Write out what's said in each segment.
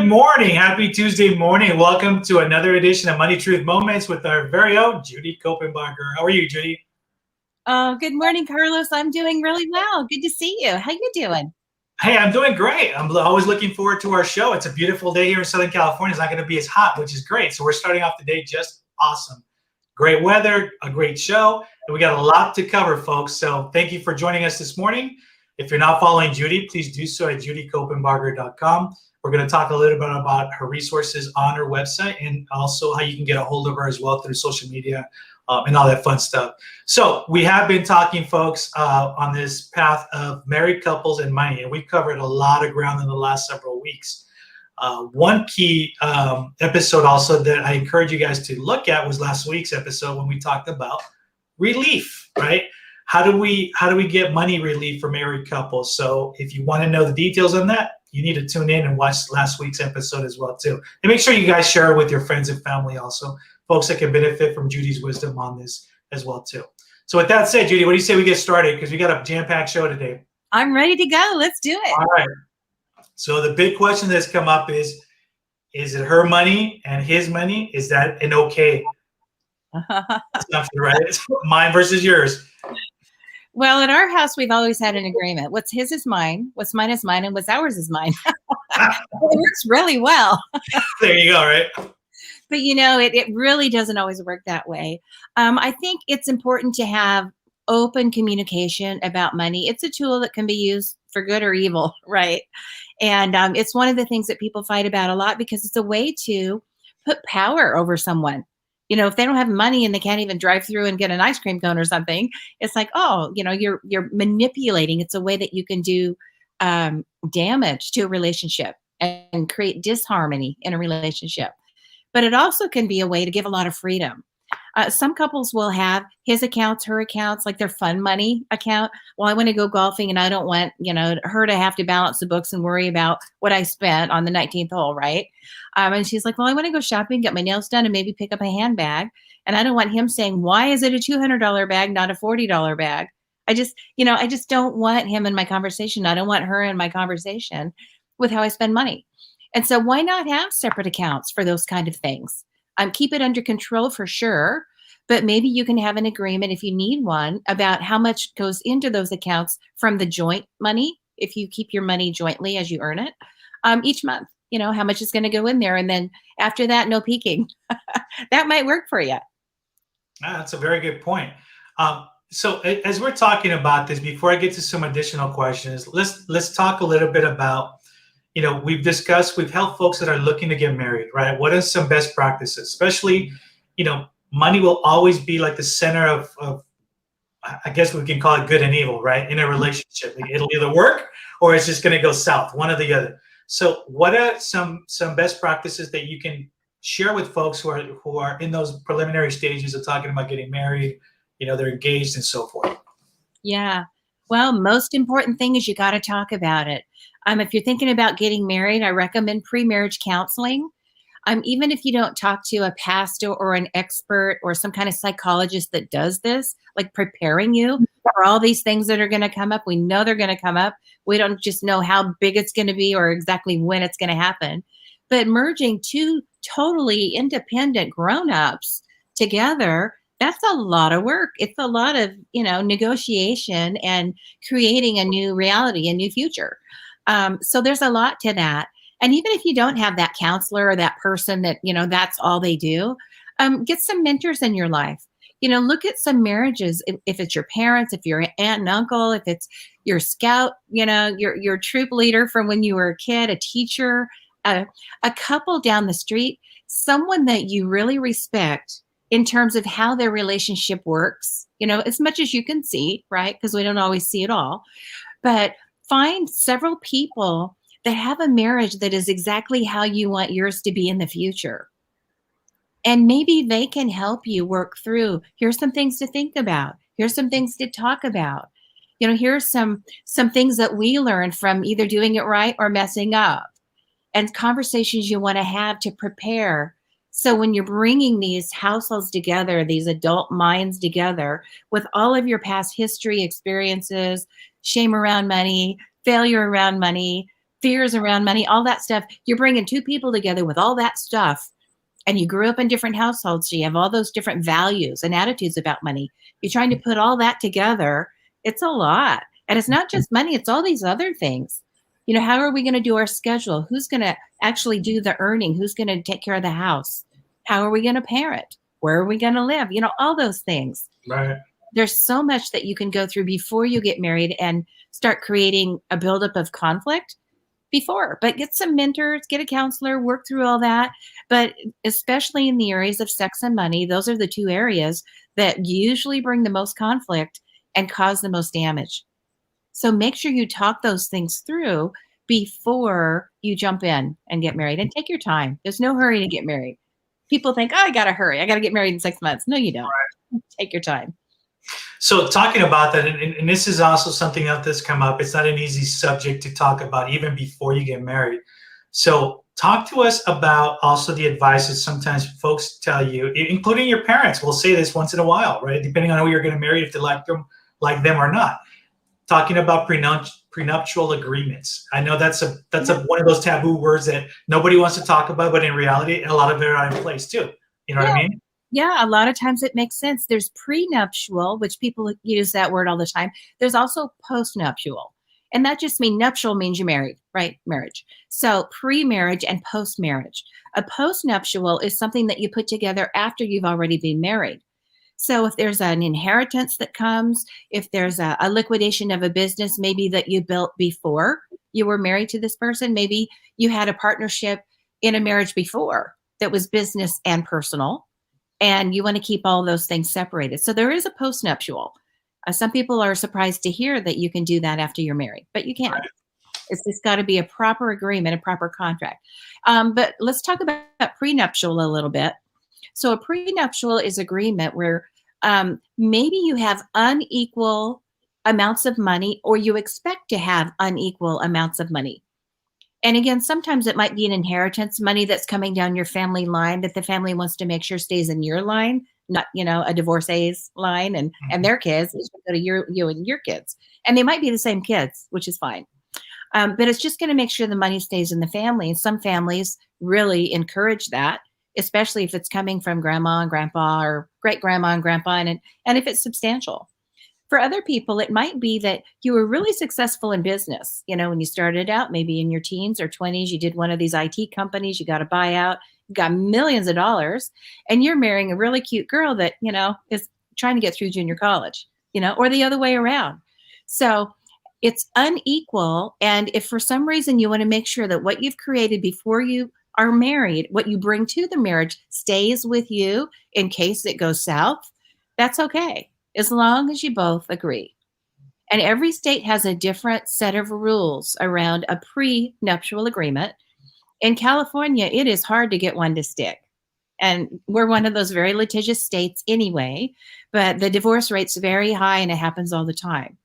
Good morning. Happy Tuesday morning. Welcome to another edition of Money Truth Moments with our very own Judy Copenbarger. How are you, Judy? Oh, good morning, Carlos. I'm doing really well. Good to see you. How you doing? Hey, I'm doing great. I'm always looking forward to our show. It's a beautiful day here in Southern California. It's not going to be as hot, which is great. So we're starting off the day just awesome. Great weather, a great show, and we got a lot to cover, folks. So thank you for joining us this morning. If you're not following Judy, please do so at judycopenbarger.com. We're going to talk a little bit about her resources on her website and also how you can get a hold of her as well through social media and all that fun stuff. So we have been talking, folks, on this path of married couples and money, and we've covered a lot of ground in the last several weeks. One key episode also that I encourage you guys to look at was last week's episode when we talked about relief, right? How do we get money relief for married couples? So if you want to know the details on that, you need to tune in and watch last week's episode as well too. And make sure you guys share it with your friends and family also, folks that can benefit from Judy's wisdom on this as well too. So with that said, Judy, what do you say we get started? Because we got a jam-packed show today. I'm ready to go. Let's do it. All right. So the big question that's come up is it her money and his money? Is that an okay assumption, right? It's mine versus yours. Well, in our house, we've always had an agreement. What's his is mine, what's mine is mine, and what's ours is mine. It works really well. There you go, right? But, you know, it really doesn't always work that way. I think it's important to have open communication about money. It's a tool that can be used for good or evil, right? And it's one of the things that people fight about a lot because it's a way to put power over someone. You know, if they don't have money and they can't even drive through and get an ice cream cone or something, it's like, oh, you know, you're manipulating. It's a way that you can do damage to a relationship and create disharmony in a relationship. But it also can be a way to give a lot of freedom. Some couples will have his accounts, her accounts, like their fun money account. Well, I want to go golfing and I don't want, you know, her to have to balance the books and worry about what I spent on the 19th hole, right? And she's like, well, I want to go shopping, get my nails done, and maybe pick up a handbag. And I don't want him saying, why is it a $200 bag, not a $40 bag? I just don't want him in my conversation. I don't want her in my conversation with how I spend money. And so why not have separate accounts for those kind of things? Keep it under control for sure, but maybe you can have an agreement if you need one about how much goes into those accounts from the joint money, if you keep your money jointly as you earn it, each month, you know, how much is going to go in there. And then after that, no peeking. That might work for you. That's a very good point. So as we're talking about this, before I get to some additional questions, let's talk a little bit about, you know, we've helped folks that are looking to get married, right? What are some best practices? Especially, you know, money will always be like the center of I guess we can call it good and evil, right? In a relationship, it'll either work or it's just going to go south, one or the other. So what are some best practices that you can share with folks who are in those preliminary stages of talking about getting married, you know, they're engaged and so forth? Yeah. Well, most important thing is you got to talk about it. If you're thinking about getting married, I recommend pre-marriage counseling. Even if you don't talk to a pastor or an expert or some kind of psychologist that does this, like preparing you for all these things that are going to come up. We know they're going to come up. We don't just know how big it's going to be or exactly when it's going to happen. But merging two totally independent grown-ups together, that's a lot of work. It's a lot of, you know, negotiation and creating a new reality, a new future. So there's a lot to that. And even if you don't have that counselor or that person that, you know, that's all they do, get some mentors in your life. You know, look at some marriages. If it's your parents, if you're aunt and uncle, if it's your scout, you know, your troop leader from when you were a kid, a teacher, a couple down the street, someone that you really respect in terms of how their relationship works, you know, as much as you can see, right? Because we don't always see it all. But find several people that have a marriage that is exactly how you want yours to be in the future. And maybe they can help you work through, here's some things to think about. Here's some things to talk about. You know, here's some things that we learned from either doing it right or messing up. And conversations you want to have to prepare. So when you're bringing these households together, these adult minds together with all of your past history, experiences, shame around money, failure around money, fears around money, all that stuff. You're bringing two people together with all that stuff, and you grew up in different households, so you have all those different values and attitudes about money. You're trying to put all that together. It's a lot. And it's not just money, it's all these other things. How are we going to do our schedule? Who's going to actually do the earning? Who's going to take care of the house? How are we going to parent? Where are we going to live? All those things. Right. There's so much that you can go through before you get married and start creating a buildup of conflict before. But get some mentors, get a counselor, work through all that. But especially in the areas of sex and money, those are the two areas that usually bring the most conflict and cause the most damage. So make sure you talk those things through before you jump in and get married, and take your time. There's no hurry to get married. People think, oh, I got to hurry. I got to get married in 6 months. No, you don't. Right. Take your time. So talking about that, and this is also something else that's come up. It's not an easy subject to talk about even before you get married. So talk to us about also the advice that sometimes folks tell you, including your parents will say this once in a while, right? Depending on who you're going to marry, if they like them or not. Talking about prenuptial agreements. I know that's one of those taboo words that nobody wants to talk about, but in reality, a lot of them are in place too. You know what I mean? Yeah, a lot of times it makes sense. There's prenuptial, which people use that word all the time. There's also postnuptial. And that just means nuptial means you're married, right? Marriage. So pre-marriage and post-marriage. A postnuptial is something that you put together after you've already been married. So if there's an inheritance that comes, if there's a liquidation of a business maybe that you built before you were married to this person, maybe you had a partnership in a marriage before that was business and personal, and you want to keep all those things separated. So there is a postnuptial. Some people are surprised to hear that you can do that after you're married, but you can't. Right. It's just got to be a proper agreement, a proper contract. But let's talk about prenuptial a little bit. So a prenuptial is agreement where maybe you have unequal amounts of money, or you expect to have unequal amounts of money. And again, sometimes it might be an inheritance, money that's coming down your family line that the family wants to make sure stays in your line, not, a divorcee's line and their kids. It's going to go to you and your kids. And they might be the same kids, which is fine. But it's just going to make sure the money stays in the family. And some families really encourage that, especially if it's coming from grandma and grandpa or great grandma and grandpa, and if it's substantial. For other people, it might be that you were really successful in business. When you started out, maybe in your teens or 20s, you did one of these IT companies, you got a buyout, you got millions of dollars, and you're marrying a really cute girl that, is trying to get through junior college, or the other way around. So it's unequal. And if for some reason you want to make sure that what you've created before you are married, what you bring to the marriage stays with you in case it goes south, that's okay, as long as you both agree. And every state has a different set of rules around a prenuptial agreement. In California, it is hard to get one to stick. And we're one of those very litigious states anyway, but the divorce rate's very high and it happens all the time.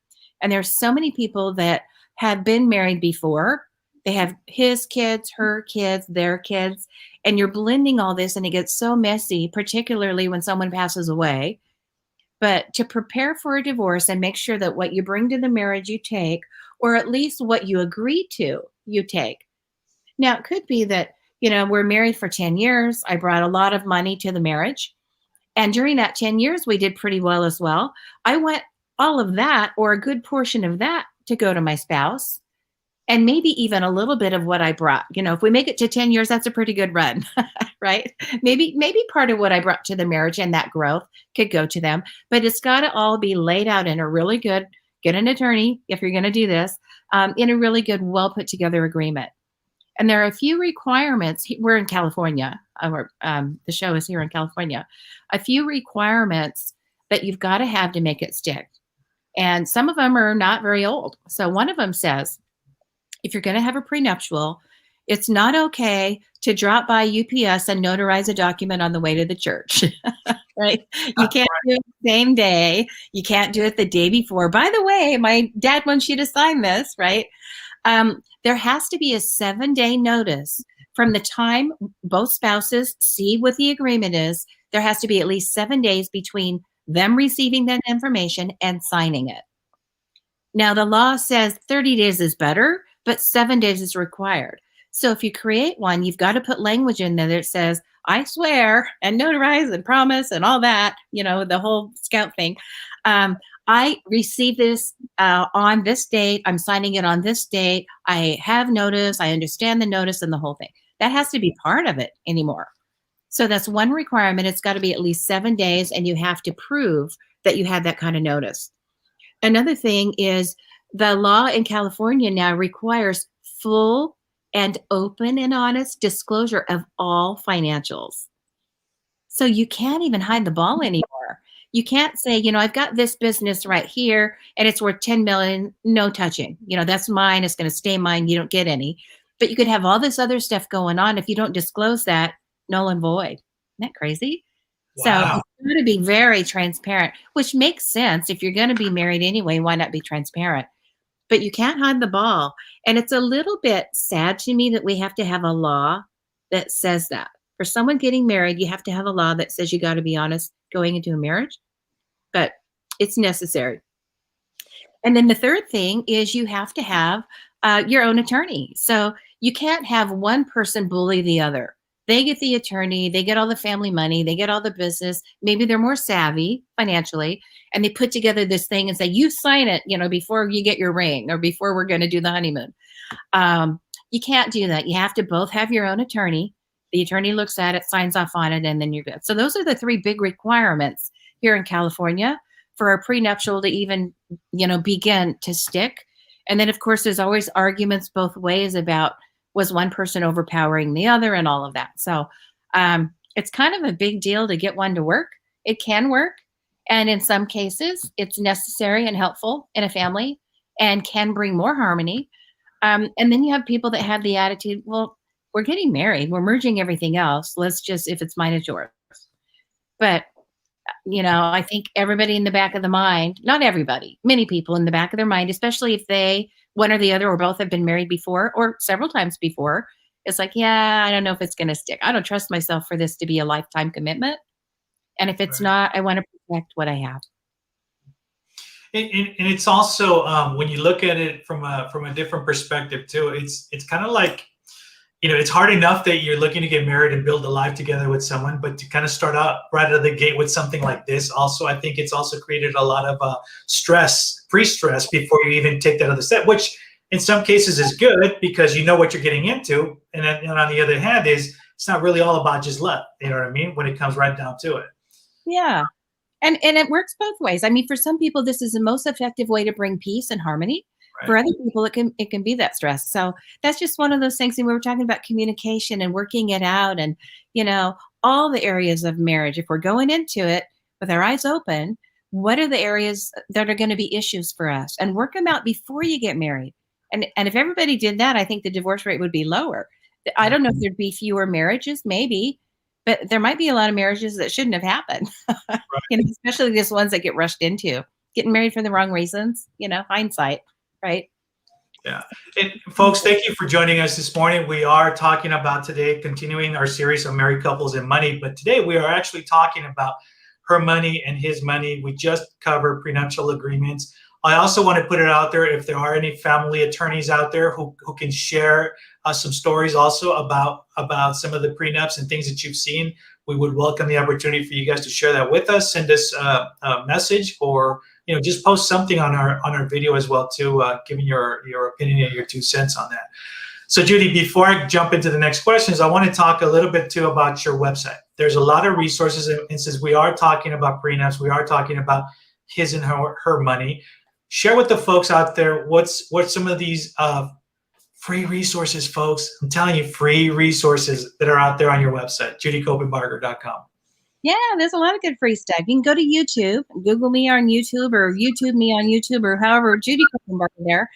And there's so many people that have been married before. They have his kids, her kids, their kids, and you're blending all this and it gets so messy, particularly when someone passes away. But to prepare for a divorce and make sure that what you bring to the marriage you take, or at least what you agree to, you take. Now, it could be that, we're married for 10 years. I brought a lot of money to the marriage. And during that 10 years, we did pretty well as well. I want all of that, or a good portion of that, to go to my spouse. And maybe even a little bit of what I brought. If we make it to 10 years, that's a pretty good run, right? Maybe part of what I brought to the marriage and that growth could go to them. But it's got to all be laid out in a really good, get an attorney if you're going to do this, in a really good, well put together agreement. And there are a few requirements. We're in California. The show is here in California. A few requirements that you've got to have to make it stick. And some of them are not very old. So one of them says, if you're going to have a prenuptial, it's not okay to drop by UPS and notarize a document on the way to the church, right? You can't do it the same day. You can't do it the day before. By the way, my dad wants you to sign this, right? There has to be a 7-day notice from the time both spouses see what the agreement is. There has to be at least 7 days between them receiving that information and signing it. Now, the law says 30 days is better, but 7 days is required. So if you create one, you've got to put language in there that says, I swear and notarize and promise and all that, the whole scout thing. I received this on this date. I'm signing it on this date. I have notice. I understand the notice and the whole thing. That has to be part of it anymore. So that's one requirement. It's got to be at least 7 days, and you have to prove that you had that kind of notice. Another thing is the law in California now requires full and open and honest disclosure of all financials. So you can't even hide the ball anymore. You can't say, I've got this business right here and it's worth 10 million, no touching. That's mine. It's going to stay mine. You don't get any. But you could have all this other stuff going on. If you don't disclose that, null and void. Isn't that crazy? So Wow. it's going to be very transparent, which makes sense. If you're going to be married anyway, why not be transparent? But you can't hide the ball. And it's a little bit sad to me that we have to have a law that says that. For someone getting married, you have to have a law that says you got to be honest going into a marriage, but it's necessary. And then the third thing is you have to have your own attorney. So you can't have one person bully the other. They get the attorney, they get all the family money, they get all the business. Maybe they're more savvy financially, and they put together this thing and say, you sign it, before you get your ring or before we're going to do the honeymoon. You can't do that. You have to both have your own attorney. The attorney looks at it, signs off on it, and then you're good. So those are the three big requirements here in California for a prenuptial to even, begin to stick. And then, of course, there's always arguments both ways about was one person overpowering the other and all of that. So it's kind of a big deal to get one to work. It can work. And in some cases, it's necessary and helpful in a family and can bring more harmony. And then you have people that have the attitude, well, we're getting married. We're merging everything else. Let's just, if it's mine, it's yours. But, I think everybody in the back of the mind, not everybody, many people in the back of their mind, especially if they, one or the other or both have been married before or several times before, it's like, yeah, I don't know if it's going to stick. I don't trust myself for this to be a lifetime commitment. And if it's not, I want to protect what I have. And it's also when you look at it from a different perspective too, it's kind of like, it's hard enough that you're looking to get married and build a life together with someone, but to kind of start out right out of the gate with something like this, also, I think it's also created a lot of stress, pre-stress before you even take that other step, which in some cases is good because you know what you're getting into. And then on the other hand is it's not really all about just love. You know what I mean? When it comes right down to it. Yeah. And it works both ways. I mean, for some people, this is the most effective way to bring peace and harmony. Right. For other people, it can be that stress. So that's just one of those things. And we were talking about communication and working it out and, all the areas of marriage. If we're going into it with our eyes open, what are the areas that are going to be issues for us? And work them out before you get married. And if everybody did that, I think the divorce rate would be lower. I don't know if there'd be fewer marriages, maybe. But there might be a lot of marriages that shouldn't have happened, right. Especially these ones that get rushed into getting married for the wrong reasons, hindsight, right? Yeah. And folks, thank you for joining us this morning. We are talking about today, continuing our series on married couples and money. But today we are actually talking about her money and his money. We just covered prenuptial agreements. I also want to put it out there, if there are any family attorneys out there who can share some stories also about some of the prenups and things that you've seen, we would welcome the opportunity for you guys to share that with us. Send us a message or just post something on our video as well too, giving your opinion and your 2 cents on that. So Judy, before I jump into the next questions, I want to talk a little bit too about your website. There's a lot of resources, and since we are talking about prenups, we are talking about his and her money. Share with the folks out there what's some of these free resources, folks. I'm telling you, free resources that are out there on your website, judycopenbarger.com. Yeah, there's a lot of good free stuff. You can go to YouTube, Google me on YouTube or YouTube me on YouTube or however, Judy Copenbarger there.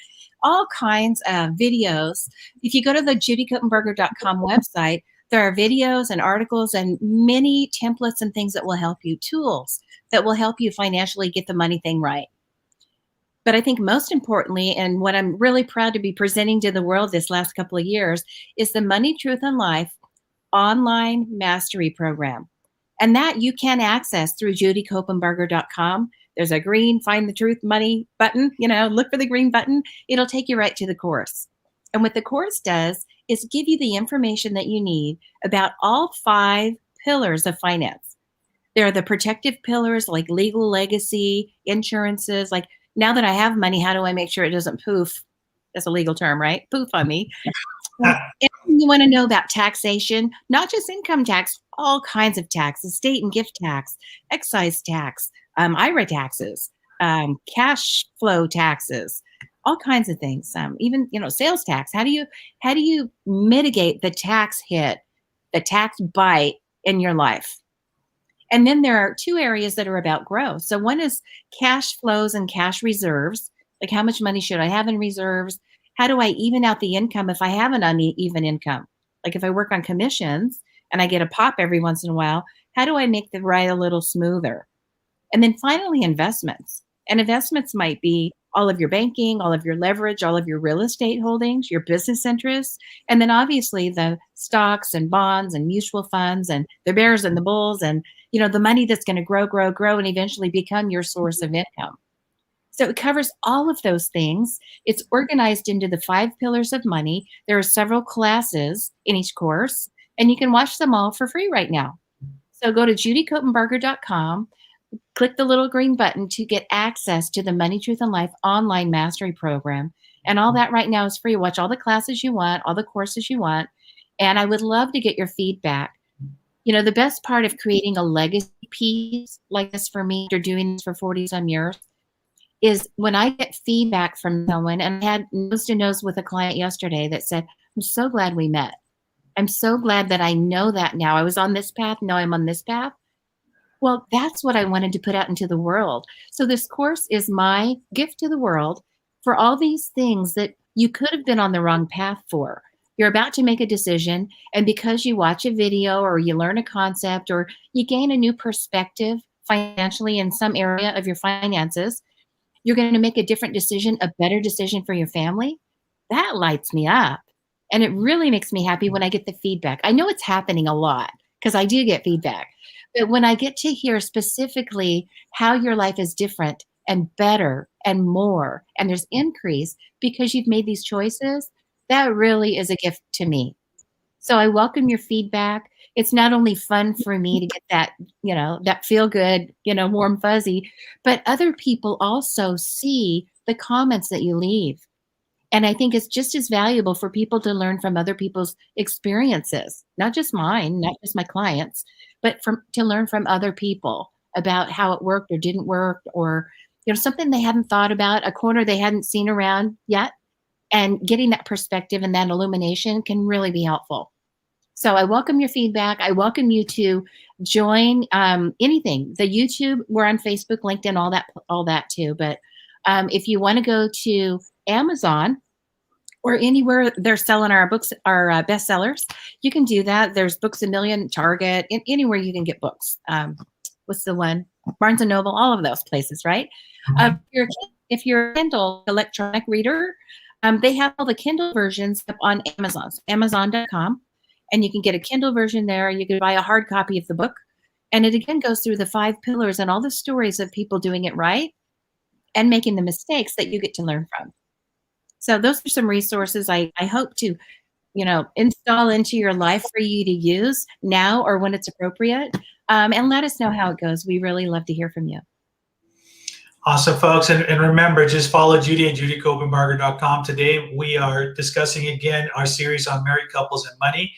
All kinds of videos. If you go to the judycopenbarger.com website, there are videos and articles and many templates and things that will help you, tools that will help you financially get the money thing right. But I think most importantly, and what I'm really proud to be presenting to the world this last couple of years, is the Money, Truth, and Life online mastery program. And that you can access through judycopenbarger.com. There's a green Find the Truth Money button, look for the green button. It'll take you right to the course. And what the course does is give you the information that you need about all 5 pillars of finance. There are the protective pillars like legal legacy, insurances. Like, now that I have money, how do I make sure it doesn't poof? That's a legal term, right? Poof on me. Anything you want to know about taxation, not just income tax, all kinds of tax, estate and gift tax, excise tax, IRA taxes, cash flow taxes, all kinds of things. Even sales tax. How do you mitigate the tax hit, the tax bite in your life? And then there are 2 areas that are about growth. So one is cash flows and cash reserves. Like, how much money should I have in reserves? How do I even out the income if I have an uneven income? Like, if I work on commissions and I get a pop every once in a while, how do I make the ride a little smoother? And then finally, investments. And investments might be all of your banking, all of your leverage, all of your real estate holdings, your business interests, and then obviously the stocks and bonds and mutual funds and the bears and the bulls and the money that's going to grow, grow, grow, and eventually become your source of income. So it covers all of those things. It's organized into the 5 pillars of money. There are several classes in each course, and you can watch them all for free right now. So go to judycopenbarger.com, click the little green button to get access to the Money, Truth, and Life online mastery program. And all that right now is free. Watch all the classes you want, all the courses you want. And I would love to get your feedback. The best part of creating a legacy piece like this for me, after doing this for 40 some years, is when I get feedback from someone. And I had nose to nose with a client yesterday that said, I'm so glad we met. I'm so glad that I know that now. I was on this path. Now I'm on this path. Well, that's what I wanted to put out into the world. So this course is my gift to the world for all these things that you could have been on the wrong path for. You're about to make a decision, and because you watch a video or you learn a concept or you gain a new perspective financially in some area of your finances, you're going to make a different decision, a better decision for your family. That lights me up. And it really makes me happy when I get the feedback. I know it's happening a lot because I do get feedback. But when I get to hear specifically how your life is different and better and more, and there's increase because you've made these choices, that really is a gift to me. So I welcome your feedback. It's not only fun for me to get that, that feel good, warm fuzzy, but other people also see the comments that you leave. And I think it's just as valuable for people to learn from other people's experiences, not just mine, not just my clients, but to learn from other people about how it worked or didn't work, or something they hadn't thought about, a corner they hadn't seen around yet. And getting that perspective and that illumination can really be helpful. So I welcome your feedback. I welcome you to join anything. The YouTube, we're on Facebook, LinkedIn, all that too. But if you want to go to Amazon or anywhere they're selling our books, our bestsellers, you can do that. There's Books A Million, Target, anywhere you can get books. What's the one? Barnes and Noble, all of those places, right? If you're a Kindle electronic reader, they have all the Kindle versions up on Amazon, so Amazon.com, and you can get a Kindle version there. You can buy a hard copy of the book, and it again goes through the 5 pillars and all the stories of people doing it right and making the mistakes that you get to learn from. So those are some resources I hope to, install into your life for you to use now or when it's appropriate, and let us know how it goes. We really love to hear from you. Awesome, folks. And remember, just follow Judy at judycopenbarger.com. Today, we are discussing again our series on married couples and money.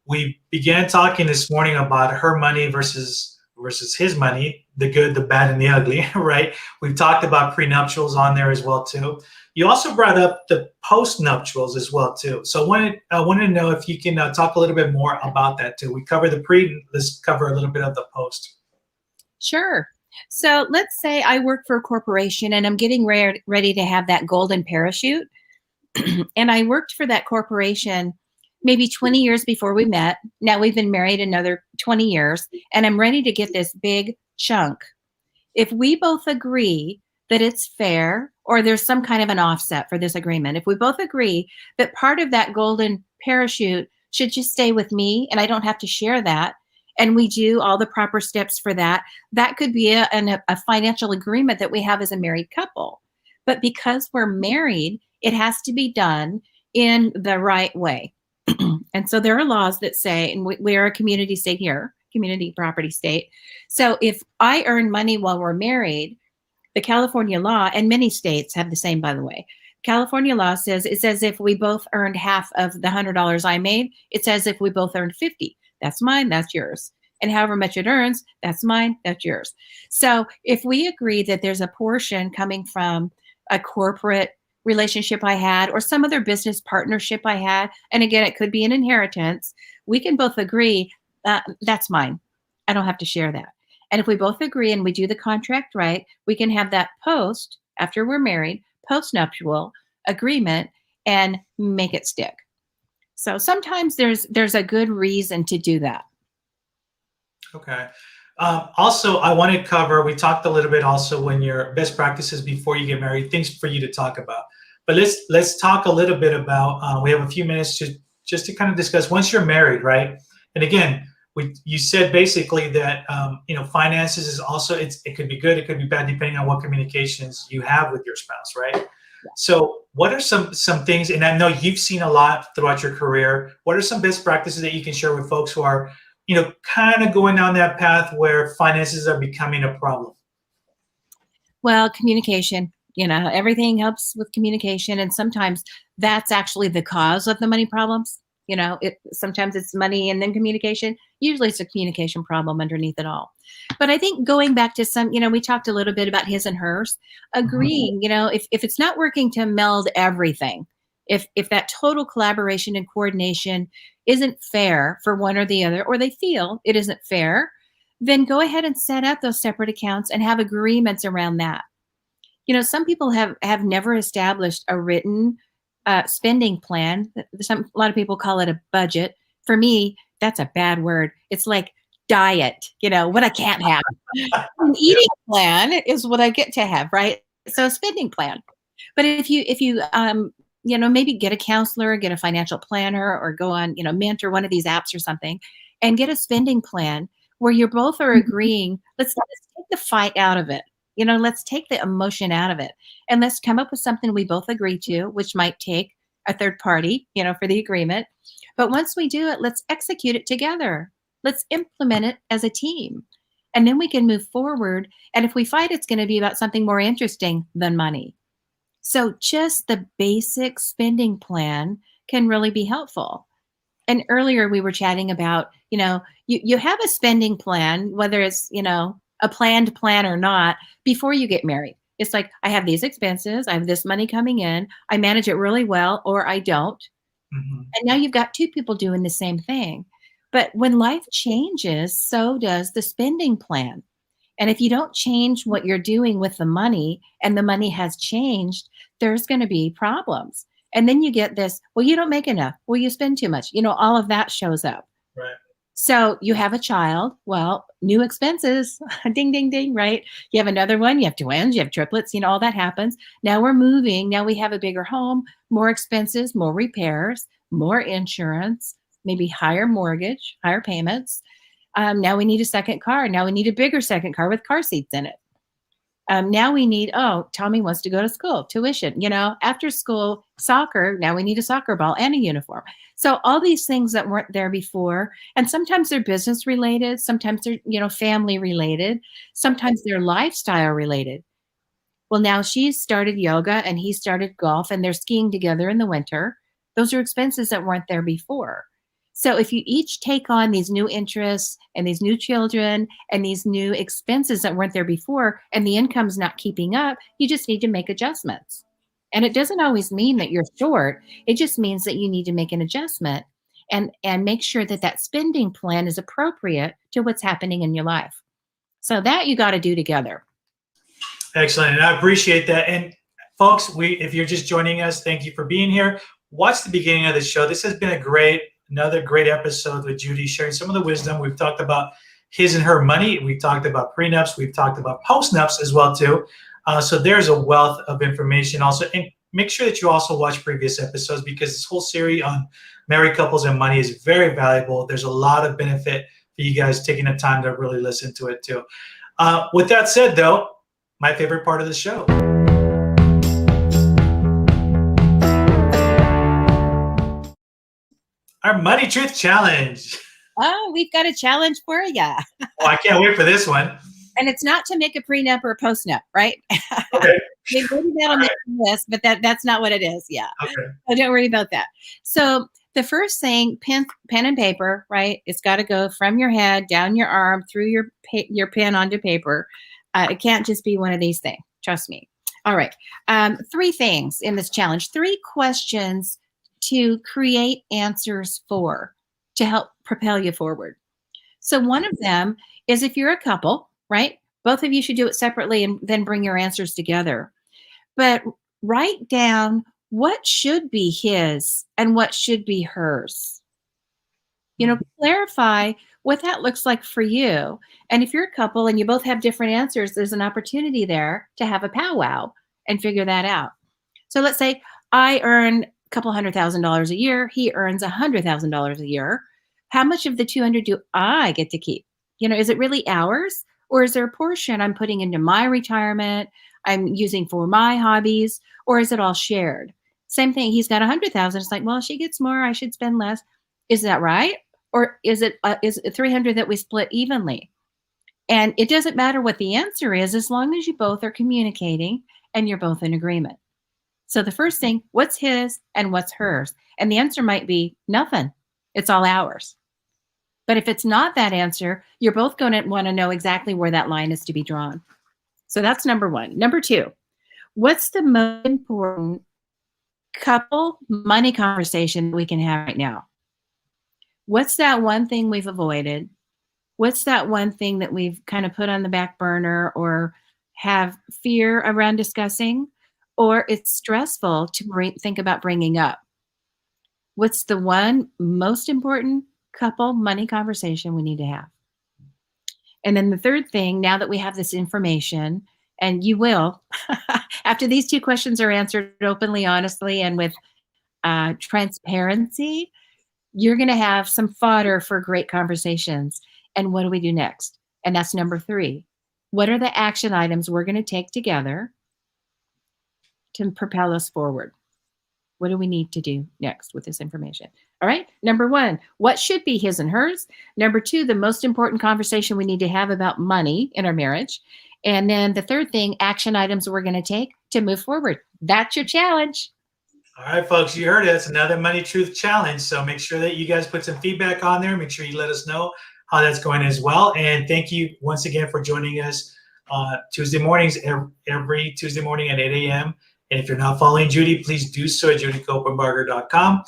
We began talking this morning about her money versus his money, the good, the bad, and the ugly, right? We've talked about prenuptials on there as well, too. You also brought up the post-nuptials as well, too. So I wanted to know if you can talk a little bit more about that, too. We covered the pre, let's cover a little bit of the post. Sure. So let's say I work for a corporation and I'm getting ready to have that golden parachute. And I worked for that corporation maybe 20 years before we met. Now we've been married another 20 years, and I'm ready to get this big chunk. If we both agree that it's fair, or there's some kind of an offset for this agreement, if we both agree that part of that golden parachute should just stay with me and I don't have to share that, and we do all the proper steps for that, that could be a financial agreement that we have as a married couple. But because we're married, it has to be done in the right way. And so there are laws that say, and we are a community state here, community property state. So if I earn money while we're married, the California law, and many states have the same, by the way. California law says, it says if we both earned half of the $100 I made, it says if we both earned 50, that's mine, that's yours. And however much it earns, that's mine, that's yours. So if we agree that there's a portion coming from a corporate relationship I had or some other business partnership I had, and again, it could be an inheritance, we can both agree that's mine. I don't have to share that. And if we both agree and we do the contract right, we can have that post after we're married, post-nuptial agreement, and make it stick. So sometimes there's a good reason to do that. Okay. Also, I want to cover, we talked a little bit also when your best practices before you get married, things for you to talk about. But let's talk a little bit about, we have a few minutes just to kind of discuss once you're married, right? And again, you said basically that, finances is also, it could be good, it could be bad, depending on what communications you have with your spouse, right? Yeah. So what are some things, and I know you've seen a lot throughout your career, what are some best practices that you can share with folks who are kind of going down that path where finances are becoming a problem? Well, communication, everything helps with communication. And sometimes that's actually the cause of the money problems. Sometimes it's money and then communication. Usually it's a communication problem underneath it all. But I think going back to we talked a little bit about his and hers, agreeing, if it's not working to meld everything, if that total collaboration and coordination isn't fair for one or the other, or they feel it isn't fair, then go ahead and set up those separate accounts and have agreements around that. Some people have never established a written spending plan. A lot of people call it a budget. For me, that's a bad word. It's like diet, what I can't have. An eating plan is what I get to have, right? So a spending plan. But if you maybe get a counselor, get a financial planner, or go on, Mentor, one of these apps or something, and get a spending plan where you both are agreeing, let's take the fight out of it. Let's take the emotion out of it, and let's come up with something we both agree to, which might take a third party, for the agreement. But once we do it, let's execute it together. Let's implement it as a team. And then we can move forward. And if we fight, it's going to be about something more interesting than money. So just the basic spending plan can really be helpful. And earlier we were chatting about, you have a spending plan, whether it's, a planned plan or not, before you get married. It's like, I have these expenses, I have this money coming in, I manage it really well, or I don't. Mm-hmm. And now you've got two people doing the same thing. But when life changes, so does the spending plan. And if you don't change what you're doing with the money, and the money has changed, there's going to be problems. And then you get this, well, you don't make enough. Well, you spend too much. All of that shows up. Right. So you have a child, well, new expenses, ding, ding, ding, right? You have another one, you have twins, you have triplets, all that happens. Now we're moving. Now we have a bigger home, more expenses, more repairs, more insurance, maybe higher mortgage, higher payments. Now we need a second car. Now we need a bigger second car with car seats in it. Now we need, Tommy wants to go to school, tuition, after school soccer. Now we need a soccer ball and a uniform. So all these things that weren't there before, and sometimes they're business related, sometimes they're, family related, sometimes they're lifestyle related. Well, now she's started yoga and he started golf and they're skiing together in the winter. Those are expenses that weren't there before. So if you each take on these new interests and these new children and these new expenses that weren't there before, and the income's not keeping up, you just need to make adjustments. And it doesn't always mean that you're short. It just means that you need to make an adjustment and make sure that that spending plan is appropriate to what's happening in your life. So that you got to do together. Excellent. And I appreciate that. And folks, if you're just joining us, thank you for being here. Watch the beginning of the show. This has been another great episode with Judy, sharing some of the wisdom. We've talked about his and her money. We've talked about prenups. We've talked about postnups as well too. So there's a wealth of information also. And make sure that you also watch previous episodes, because this whole series on married couples and money is very valuable. There's a lot of benefit for you guys taking the time to really listen to it too. With that said though, my favorite part of the show. Our Money Truth Challenge. Oh, we've got a challenge for you. Oh, I can't wait for this one. And it's not to make a prenup or a postnup, right? Okay. Maybe that'll make a list, but that's not what it is. Yeah. Okay. So don't worry about that. So the first thing, pen and paper, right? It's got to go from your head, down your arm, through your pen onto paper. It can't just be one of these things. Trust me. All right. 3 things in this challenge, 3 questions to create answers for, to help propel you forward. So one of them is if you're a couple, right? Both of you should do it separately and then bring your answers together. But write down what should be his and what should be hers. You know, clarify what that looks like for you. And if you're a couple and you both have different answers, there's an opportunity there to have a powwow and figure that out. So let's say I earn a couple $100,000 a year. He earns $100,000 a year. How much of the 200 do I get to keep? You know, is it really ours? Or is there a portion I'm putting into my retirement, I'm using for my hobbies, or is it all shared? Same thing. He's got 100,000. It's like, well, she gets more. I should spend less. Is that right? Or is it 300 that we split evenly? And it doesn't matter what the answer is, as long as you both are communicating and you're both in agreement. So the first thing, what's his and what's hers? And the answer might be nothing. It's all ours. But if it's not that answer, you're both going to want to know exactly where that line is to be drawn. So that's number 1. Number 2, what's the most important couple money conversation we can have right now? What's that one thing we've avoided? What's that one thing that we've kind of put on the back burner or have fear around discussing, or it's stressful to think about bringing up? What's the one most important couple money conversation we need to have? And then the third thing, now that we have this information, and you will, after these 2 questions are answered openly, honestly, and with transparency, you're going to have some fodder for great conversations. And what do we do next? And that's number 3. What are the action items we're going to take together to propel us forward? What do we need to do next with this information? All right. Number 1, what should be his and hers? Number 2, the most important conversation we need to have about money in our marriage. And then the third thing, action items we're going to take to move forward. That's your challenge. All right, folks, you heard it. It's another Money Truth Challenge. So make sure that you guys put some feedback on there. Make sure you let us know how that's going as well. And thank you once again for joining us Tuesday mornings, every Tuesday morning at 8 a.m. And if you're not following Judy, please do so at judycopenbarger.com.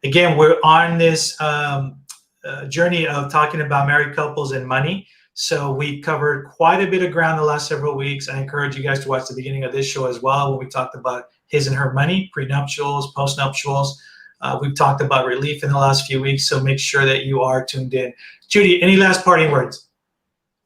Again, we're on this journey of talking about married couples and money. So we've covered quite a bit of ground the last several weeks. I encourage you guys to watch the beginning of this show as well, when we talked about his and her money, prenuptials, postnuptials. We've talked about relief in the last few weeks, so make sure that you are tuned in. Judy, any last parting words?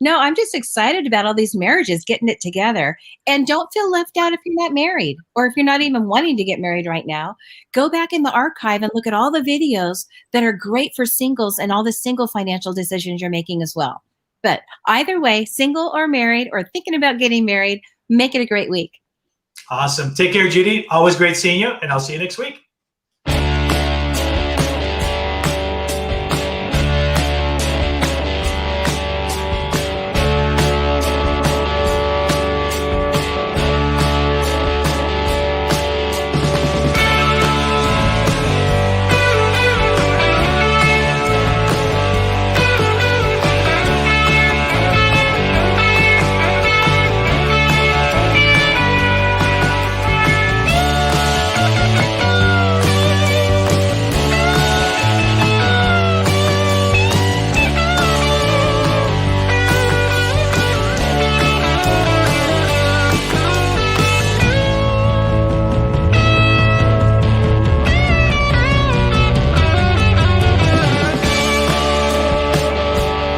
No, I'm just excited about all these marriages, getting it together. And don't feel left out if you're not married, or if you're not even wanting to get married right now. Go back in the archive and look at all the videos that are great for singles and all the single financial decisions you're making as well. But either way, single or married or thinking about getting married, make it a great week. Awesome. Take care, Judy. Always great seeing you, and I'll see you next week.